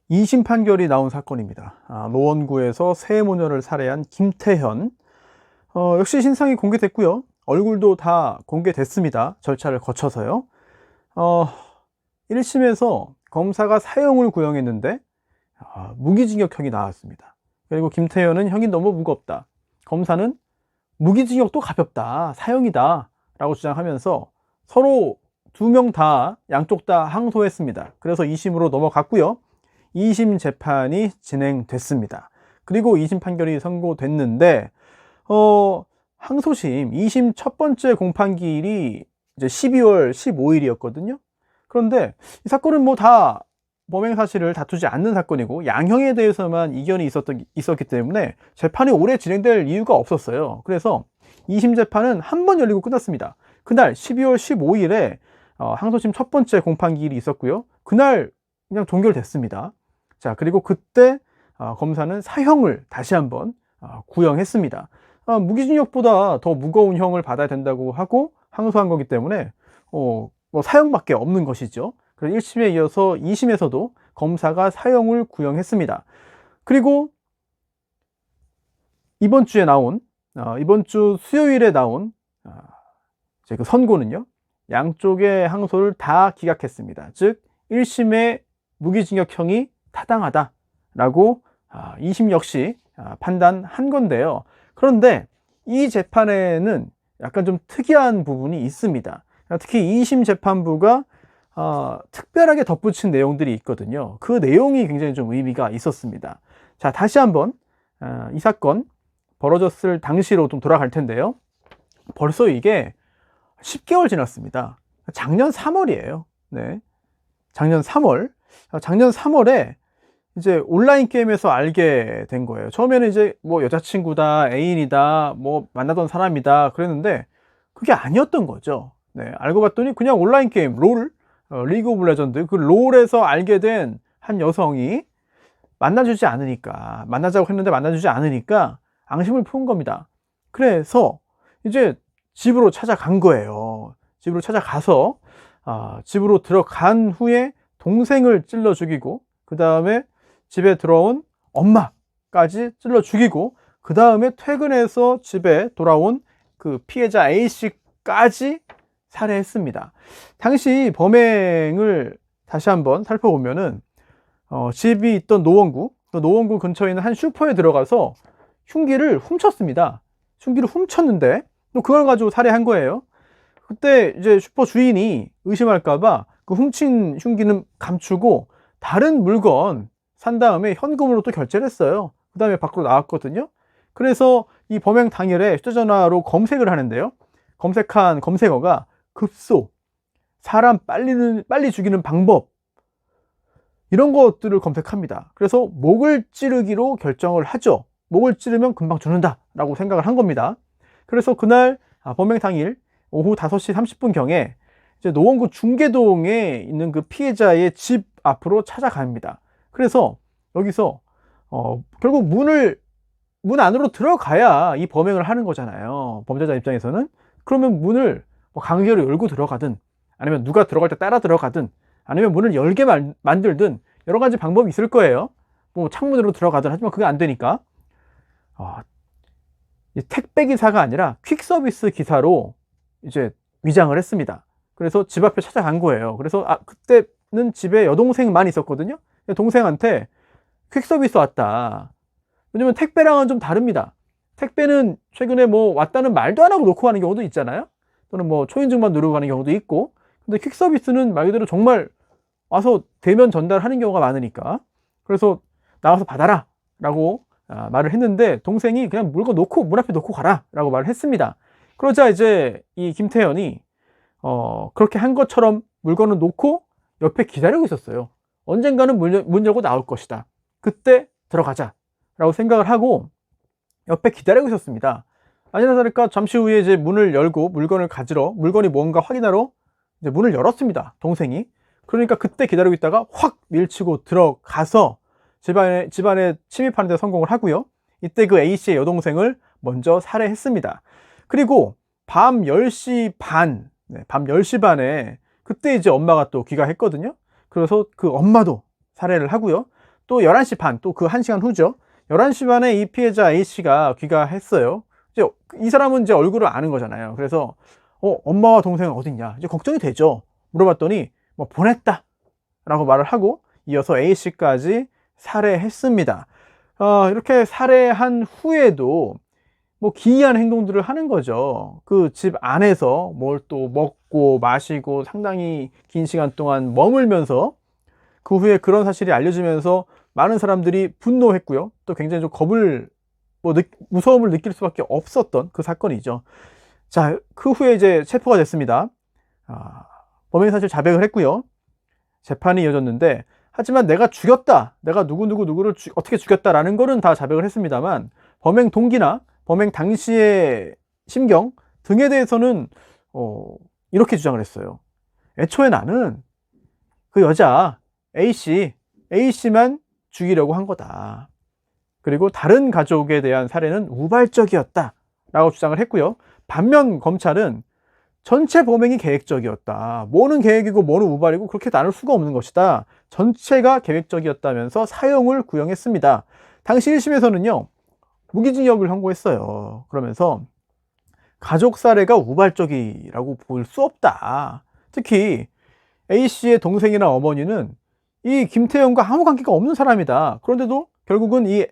2심 판결이 나온 사건입니다. 노원구에서 새 모녀를 살해한 김태현. 역시 신상이 공개됐고요. 얼굴도 다 공개됐습니다. 절차를 거쳐서요. 1심에서 검사가 사형을 구형했는데 무기징역형이 나왔습니다. 그리고 김태현은 형이 너무 무겁다. 검사는 무기징역도 가볍다. 사형이다. 라고 주장하면서 서로 두 명 다 양쪽 다 항소했습니다. 그래서 2심으로 넘어갔고요. 2심 재판이 진행됐습니다. 그리고 2심 판결이 선고됐는데 항소심 2심 첫 번째 공판기일이 이제 12월 15일이었거든요. 그런데 이 사건은 뭐 다 범행 사실을 다투지 않는 사건이고 양형에 대해서만 이견이 있었기 때문에 재판이 오래 진행될 이유가 없었어요. 그래서 2심 재판은 한 번 열리고 끝났습니다. 그날 12월 15일에 항소심 첫 번째 공판기일이 있었고요. 그날 그냥 종결됐습니다. 자, 그리고 그때 검사는 사형을 다시 한번 구형했습니다. 무기징역보다 더 무거운 형을 받아야 된다고 하고 항소한 거기 때문에 뭐 사형밖에 없는 것이죠. 그래서 1심에 이어서 2심에서도 검사가 사형을 구형했습니다. 그리고 이번 주 수요일에 나온 그 선고는요, 양쪽의 항소를 다 기각했습니다. 즉 1심의 무기징역형이 타당하다라고 2심 역시 판단한 건데요. 그런데 이 재판에는 약간 좀 특이한 부분이 있습니다. 특히 2심 재판부가 특별하게 덧붙인 내용들이 있거든요. 그 내용이 굉장히 좀 의미가 있었습니다. 자, 다시 한번 이 사건 벌어졌을 당시로 좀 돌아갈 텐데요. 벌써 이게 10개월 지났습니다. 작년 3월이에요. 네. 작년 3월에 이제 온라인 게임에서 알게 된 거예요. 처음에는 이제 뭐 여자친구다, 애인이다, 뭐 만나던 사람이다 그랬는데 그게 아니었던 거죠. 네. 알고 봤더니 그냥 온라인 게임, 리그 오브 레전드, 그 롤에서 알게 된 한 여성이 만나자고 했는데 만나주지 않으니까 앙심을 품은 겁니다. 그래서 이제 집으로 찾아간 거예요. 집으로 찾아가서 집으로 들어간 후에 동생을 찔러 죽이고, 그 다음에 집에 들어온 엄마까지 찔러 죽이고, 그 다음에 퇴근해서 집에 돌아온 그 피해자 A씨까지 살해했습니다. 당시 범행을 다시 한번 살펴보면은 집이 있던 노원구 근처에 있는 한 슈퍼에 들어가서 흉기를 훔쳤습니다. 흉기를 훔쳤는데 또 그걸 가지고 살해한 거예요. 그때 이제 슈퍼 주인이 의심할까봐 그 훔친 흉기는 감추고 다른 물건 산 다음에 현금으로 또 결제를 했어요. 그 다음에 밖으로 나왔거든요. 그래서 이 범행 당일에 휴대전화로 검색을 하는데요. 검색한 검색어가 급소, 사람 빨리 죽이는 방법, 이런 것들을 검색합니다. 그래서 목을 찌르기로 결정을 하죠. 목을 찌르면 금방 죽는다 라고 생각을 한 겁니다. 그래서 그날 범행 당일 오후 5시 30분경에 이제 노원구 중계동에 있는 그 피해자의 집 앞으로 찾아갑니다. 그래서 여기서 결국 문 안으로 들어가야 이 범행을 하는 거잖아요. 범죄자 입장에서는. 그러면 문을 뭐 강제로 열고 들어가든, 아니면 누가 들어갈 때 따라 들어가든, 아니면 문을 열게 만들든 여러 가지 방법이 있을 거예요. 뭐 창문으로 들어가든. 하지만 그게 안 되니까 택배 기사가 아니라 퀵 서비스 기사로 이제 위장을 했습니다. 그래서 집 앞에 찾아간 거예요. 그래서 그때는 집에 여동생만 있었거든요. 동생한테 퀵 서비스 왔다. 왜냐면 택배랑은 좀 다릅니다. 택배는 최근에 뭐 왔다는 말도 안 하고 놓고 가는 경우도 있잖아요. 또는 뭐 초인증만 누르고 가는 경우도 있고. 근데 퀵 서비스는 말 그대로 정말 와서 대면 전달하는 경우가 많으니까. 그래서 나와서 받아라 라고 말을 했는데, 동생이 그냥 물건 놓고 문 앞에 놓고 가라 라고 말을 했습니다. 그러자 이제 이 김태현이 그렇게 한 것처럼 물건을 놓고 옆에 기다리고 있었어요. 언젠가는 문 열고 나올 것이다. 그때 들어가자 라고 생각을 하고 옆에 기다리고 있었습니다. 아니나 다를까 잠시 후에 이제 문을 열고 물건이 뭔가 확인하러 이제 문을 열었습니다. 동생이. 그러니까 그때 기다리고 있다가 확 밀치고 들어가서 집안에 침입하는 데 성공을 하고요. 이때 그 A씨의 여동생을 먼저 살해했습니다. 그리고 밤 10시 반에 그때 이제 엄마가 또 귀가했거든요. 그래서 그 엄마도 살해를 하고요. 또 11시 반, 또 그 1시간 후죠. 11시 반에 이 피해자 A씨가 귀가했어요. 이제 이 사람은 이제 얼굴을 아는 거잖아요. 그래서 엄마와 동생은 어딨냐? 이제 걱정이 되죠. 물어봤더니 뭐 보냈다 라고 말을 하고 이어서 A씨까지 살해했습니다. 이렇게 살해한 후에도 뭐 기이한 행동들을 하는 거죠. 그 집 안에서 뭘 또 먹고 마시고 상당히 긴 시간 동안 머물면서 그 후에 그런 사실이 알려지면서 많은 사람들이 분노했고요. 또 굉장히 좀 무서움을 느낄 수밖에 없었던 그 사건이죠. 자, 그 후에 이제 체포가 됐습니다. 범행 사실 자백을 했고요. 재판이 이어졌는데, 하지만 내가 죽였다, 내가 누구를 어떻게 죽였다라는 거는 다 자백을 했습니다만, 범행 동기나 범행 당시의 심경 등에 대해서는 이렇게 주장을 했어요. 애초에 나는 그 여자 A씨만 죽이려고 한 거다. 그리고 다른 가족에 대한 살해는 우발적이었다 라고 주장을 했고요. 반면 검찰은 전체 범행이 계획적이었다. 뭐는 계획이고 뭐는 우발이고 그렇게 나눌 수가 없는 것이다. 전체가 계획적이었다면서 사형을 구형했습니다. 당시 1심에서는요. 무기징역을 선고했어요. 그러면서 가족 살해가 우발적이라고 볼 수 없다. 특히 A씨의 동생이나 어머니는 이 김태형과 아무 관계가 없는 사람이다. 그런데도 결국은 이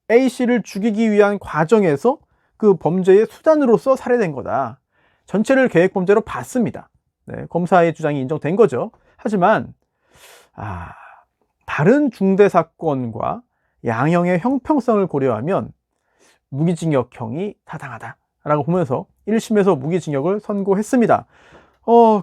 A씨를 죽이기 위한 과정에서 그 범죄의 수단으로서 살해된 거다. 전체를 계획범죄로 봤습니다. 네, 검사의 주장이 인정된 거죠. 하지만 다른 중대사건과 양형의 형평성을 고려하면 무기징역형이 타당하다라고 보면서 1심에서 무기징역을 선고했습니다.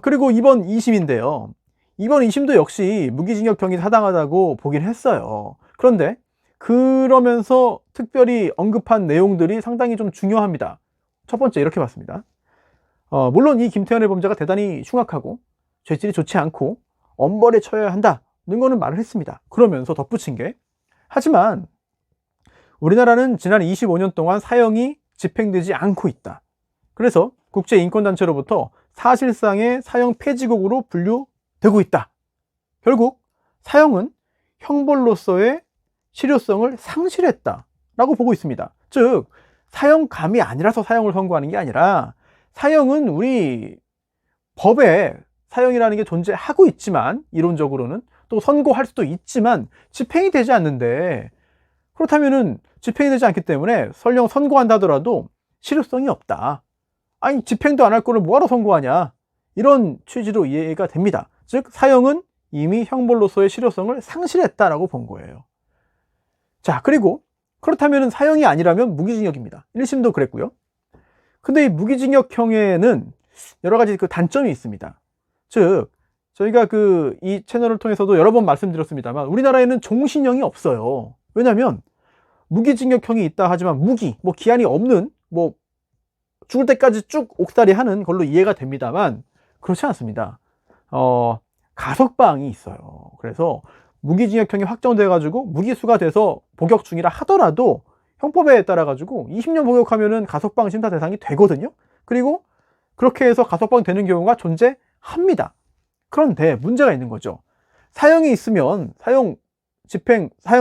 그리고 이번 2심인데요. 이번 2심도 역시 무기징역형이 타당하다고 보긴 했어요. 그런데 그러면서 특별히 언급한 내용들이 상당히 좀 중요합니다. 첫 번째 이렇게 봤습니다. 물론 이 김태현의 범죄가 대단히 흉악하고 죄질이 좋지 않고 엄벌에 처해야 한다는 거는 말을 했습니다. 그러면서 덧붙인 게, 하지만 우리나라는 지난 25년 동안 사형이 집행되지 않고 있다. 그래서 국제인권단체로부터 사실상의 사형 폐지국으로 분류되고 있다. 결국 사형은 형벌로서의 실효성을 상실했다라고 보고 있습니다. 즉 사형감이 아니라서 사형을 선고하는 게 아니라, 사형은 우리 법에 사형이라는 게 존재하고 있지만, 이론적으로는 또 선고할 수도 있지만 집행이 되지 않는데, 그렇다면은 집행이 되지 않기 때문에 설령 선고한다 하더라도 실효성이 없다. 아니 집행도 안 할 거를 뭐하러 선고하냐, 이런 취지로 이해가 됩니다. 즉 사형은 이미 형벌로서의 실효성을 상실했다라고 본 거예요. 자, 그리고 그렇다면 사형이 아니라면 무기징역입니다. 1심도 그랬고요. 근데 이 무기징역형에는 여러 가지 그 단점이 있습니다. 즉 저희가 이 채널을 통해서도 여러 번 말씀드렸습니다만, 우리나라에는 종신형이 없어요. 왜냐하면 무기징역형이 있다 하지만 기한이 없는, 죽을 때까지 쭉 옥살이 하는 걸로 이해가 됩니다만, 그렇지 않습니다. 가석방이 있어요. 그래서 무기징역형이 확정돼 가지고 무기수가 돼서 복역 중이라 하더라도 형법에 따라 가지고 20년 복역하면은 가석방 심사 대상이 되거든요. 그리고 그렇게 해서 가석방 되는 경우가 존재합니다. 그런데 문제가 있는 거죠. 사형이 있으면 사형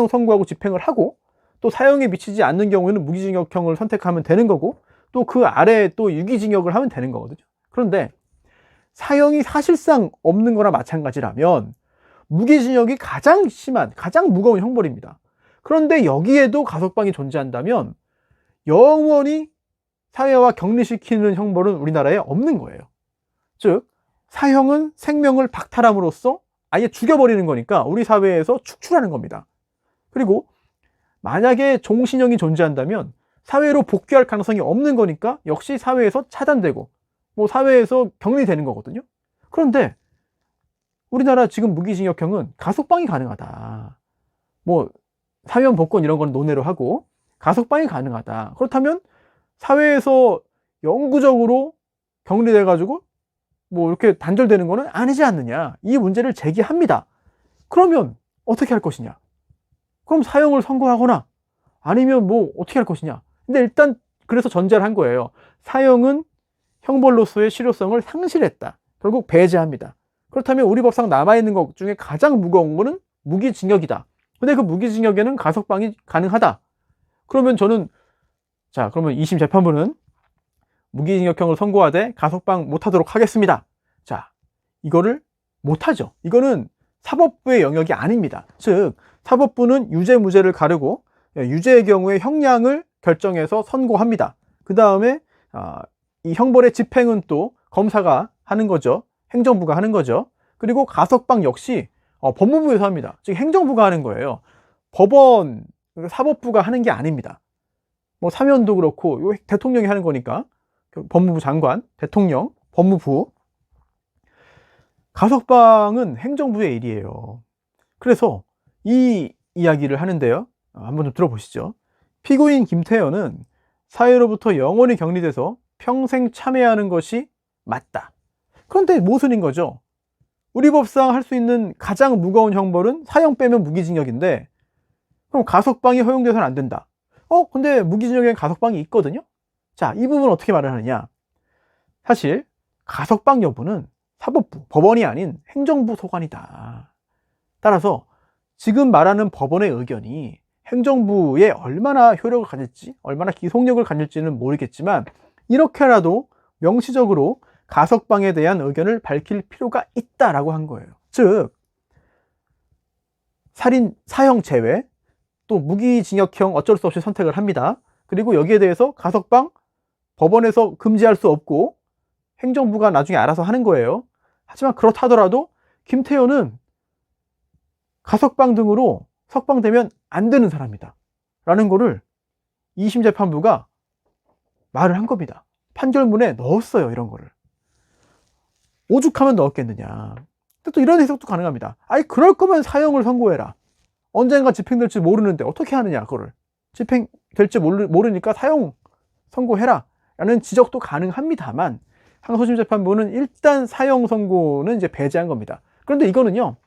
선고하고 집행을 하고, 또 사형에 미치지 않는 경우에는 무기징역형을 선택하면 되는 거고, 또 그 아래 또 유기징역을 하면 되는 거거든요. 그런데 사형이 사실상 없는 거나 마찬가지라면 무기징역이 가장 심한, 가장 무거운 형벌입니다. 그런데 여기에도 가석방이 존재한다면 영원히 사회와 격리시키는 형벌은 우리나라에 없는 거예요. 즉 사형은 생명을 박탈함으로써 아예 죽여버리는 거니까 우리 사회에서 축출하는 겁니다. 그리고 만약에 종신형이 존재한다면 사회로 복귀할 가능성이 없는 거니까 역시 사회에서 차단되고 사회에서 격리되는 거거든요. 그런데 우리나라 지금 무기징역형은 가석방이 가능하다. 사면 복권 이런 건 논외로 하고 가석방이 가능하다. 그렇다면 사회에서 영구적으로 격리돼 가지고 이렇게 단절되는 거는 아니지 않느냐, 이 문제를 제기합니다. 그러면 어떻게 할 것이냐? 그럼 사형을 선고하거나 아니면 어떻게 할 것이냐? 근데 일단 그래서 전제를 한 거예요. 사형은 형벌로서의 실효성을 상실했다. 결국 배제합니다. 그렇다면 우리 법상 남아있는 것 중에 가장 무거운 거는 무기징역이다. 근데 그 무기징역에는 가석방이 가능하다. 그러면 저는, 자, 그러면 2심 재판부는 무기징역형을 선고하되 가석방 못하도록 하겠습니다. 자, 이거를 못하죠. 이거는 사법부의 영역이 아닙니다. 즉, 사법부는 유죄, 무죄를 가르고 유죄의 경우에 형량을 결정해서 선고합니다. 그 다음에 이 형벌의 집행은 또 검사가 하는 거죠. 행정부가 하는 거죠. 그리고 가석방 역시 법무부에서 합니다. 즉 행정부가 하는 거예요. 법원, 사법부가 하는 게 아닙니다. 뭐 사면도 그렇고 대통령이 하는 거니까 법무부 장관, 대통령, 법무부. 가석방은 행정부의 일이에요. 그래서 이 이야기를 하는데요. 한번 좀 들어보시죠. 피고인 김태현은 사회로부터 영원히 격리돼서 평생 참여해야 하는 것이 맞다. 그런데 모순인 거죠. 우리 법상 할 수 있는 가장 무거운 형벌은 사형 빼면 무기징역인데, 그럼 가석방이 허용돼서는 안 된다. 근데 무기징역에는 가석방이 있거든요. 자, 이 부분 어떻게 말을 하느냐. 사실 가석방 여부는 사법부, 법원이 아닌 행정부 소관이다. 따라서 지금 말하는 법원의 의견이 행정부에 얼마나 효력을 가질지, 얼마나 기속력을 가질지는 모르겠지만, 이렇게라도 명시적으로 가석방에 대한 의견을 밝힐 필요가 있다라고 한 거예요. 즉, 살인, 사형 제외, 또 무기징역형 어쩔 수 없이 선택을 합니다. 그리고 여기에 대해서 가석방 법원에서 금지할 수 없고 행정부가 나중에 알아서 하는 거예요. 하지만 그렇다 하더라도 김태현은 가석방 등으로 석방되면 안 되는 사람이다 라는 거를 2심 재판부가 말을 한 겁니다. 판결문에 넣었어요. 이런 거를. 오죽하면 넣었겠느냐. 근데 또 이런 해석도 가능합니다. 아니 그럴 거면 사형을 선고해라. 언젠가 집행될지 모르는데 어떻게 하느냐. 그거를 집행될지 모르니까 사형 선고해라 라는 지적도 가능합니다만, 항소심 재판부는 일단 사형 선고는 이제 배제한 겁니다. 그런데 이거는요,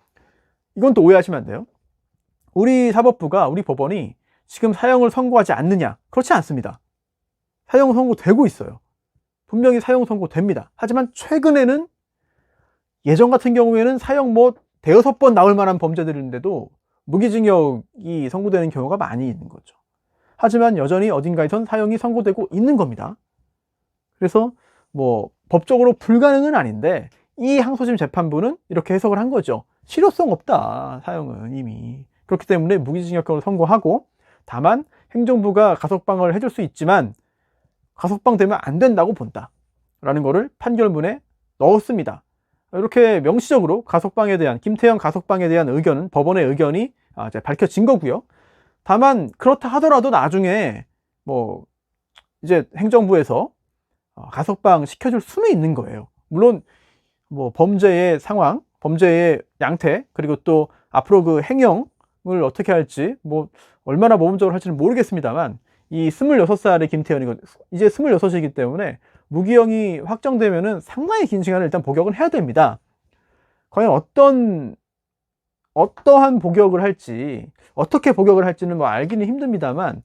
이건 또 오해하시면 안 돼요. 우리 사법부가, 우리 법원이 지금 사형을 선고하지 않느냐? 그렇지 않습니다. 사형 선고되고 있어요. 분명히 사형 선고됩니다. 하지만 최근에는, 예전 같은 경우에는 사형 뭐 대여섯 번 나올 만한 범죄들인데도 무기징역이 선고되는 경우가 많이 있는 거죠. 하지만 여전히 어딘가에선 사형이 선고되고 있는 겁니다. 그래서 뭐 법적으로 불가능은 아닌데, 이 항소심 재판부는 이렇게 해석을 한 거죠. 실효성 없다, 사형은 이미. 그렇기 때문에 무기징역형을 선고하고, 다만 행정부가 가석방을 해줄 수 있지만 가석방 되면 안 된다고 본다 라는 거를 판결문에 넣었습니다. 이렇게 명시적으로 가석방에 대한, 김태형 가석방에 대한 의견은, 법원의 의견이 이제 밝혀진 거고요. 다만 그렇다 하더라도 나중에 뭐 이제 행정부에서 가석방 시켜줄 수는 있는 거예요. 물론 뭐 범죄의 상황, 범죄의 양태, 그리고 또 앞으로 그 행형을 어떻게 할지, 뭐 얼마나 모범적으로 할지는 모르겠습니다만, 이 26살의 김태현이 이제 26이기 때문에 무기형이 확정되면은 상당히 긴 시간을 일단 복역을 해야 됩니다. 과연 어떠한 복역을 할지, 어떻게 복역을 할지는 뭐 알기는 힘듭니다만,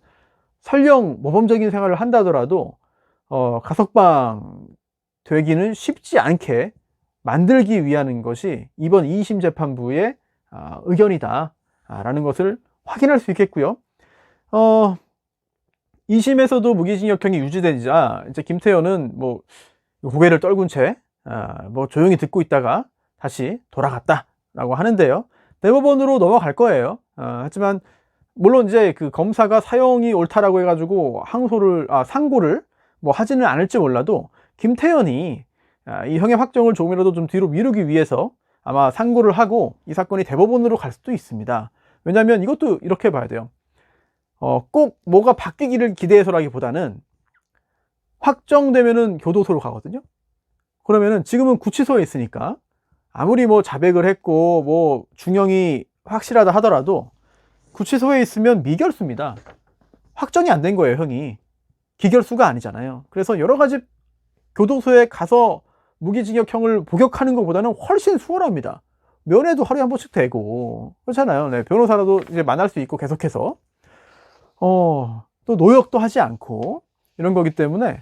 설령 모범적인 생활을 한다더라도 가석방 되기는 쉽지 않게 만들기 위한 것이 이번 2심 재판부의 의견이다 라는 것을 확인할 수 있겠고요. 2심에서도 무기징역형이 유지되자 이제 김태현은 뭐 고개를 떨군 채 뭐 조용히 듣고 있다가 다시 돌아갔다라고 하는데요. 대법원으로 넘어갈 거예요. 하지만 물론 이제 그 검사가 사형이 옳다라고 해가지고 상고를 뭐 하지는 않을지 몰라도, 김태현이 이 형의 확정을 조금이라도 좀 뒤로 미루기 위해서 아마 상고를 하고 이 사건이 대법원으로 갈 수도 있습니다. 왜냐하면 이것도 이렇게 봐야 돼요. 꼭 뭐가 바뀌기를 기대해서라기보다는 확정되면은 교도소로 가거든요. 그러면은 지금은 구치소에 있으니까 아무리 뭐 자백을 했고 뭐 중형이 확실하다 하더라도 구치소에 있으면 미결수입니다. 확정이 안 된 거예요, 형이. 기결수가 아니잖아요. 그래서 여러 가지 교도소에 가서 무기징역형을 복역하는 것보다는 훨씬 수월합니다. 면회도 하루에 한 번씩 되고 그렇잖아요. 네, 변호사라도 이제 만날 수 있고 계속해서 또 노역도 하지 않고 이런 거기 때문에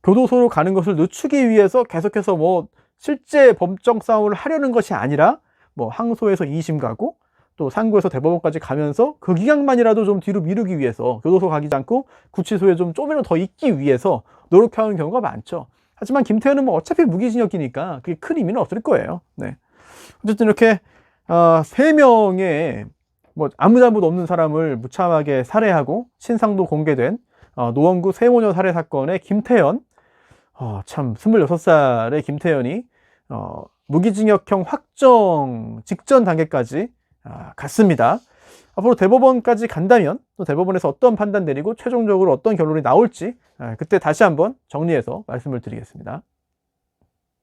교도소로 가는 것을 늦추기 위해서 계속해서 뭐 실제 법정 싸움을 하려는 것이 아니라 뭐 항소에서 2심 가고 또 상고에서 대법원까지 가면서 그 기간만이라도 좀 뒤로 미루기 위해서 교도소 가지 않고 구치소에 좀 조금이라도 더 있기 위해서 노력하는 경우가 많죠. 하지만 김태현은 뭐 어차피 무기징역이니까 그게 큰 의미는 없을 거예요. 네. 어쨌든 이렇게 3명의 뭐 아무 잘못 없는 사람을 무참하게 살해하고 신상도 공개된 노원구 세모녀 살해 사건의 김태현, 참 26살의 김태현이 무기징역형 확정 직전 단계까지 갔습니다. 앞으로 대법원까지 간다면 또 대법원에서 어떤 판단 내리고 최종적으로 어떤 결론이 나올지 그때 다시 한번 정리해서 말씀을 드리겠습니다.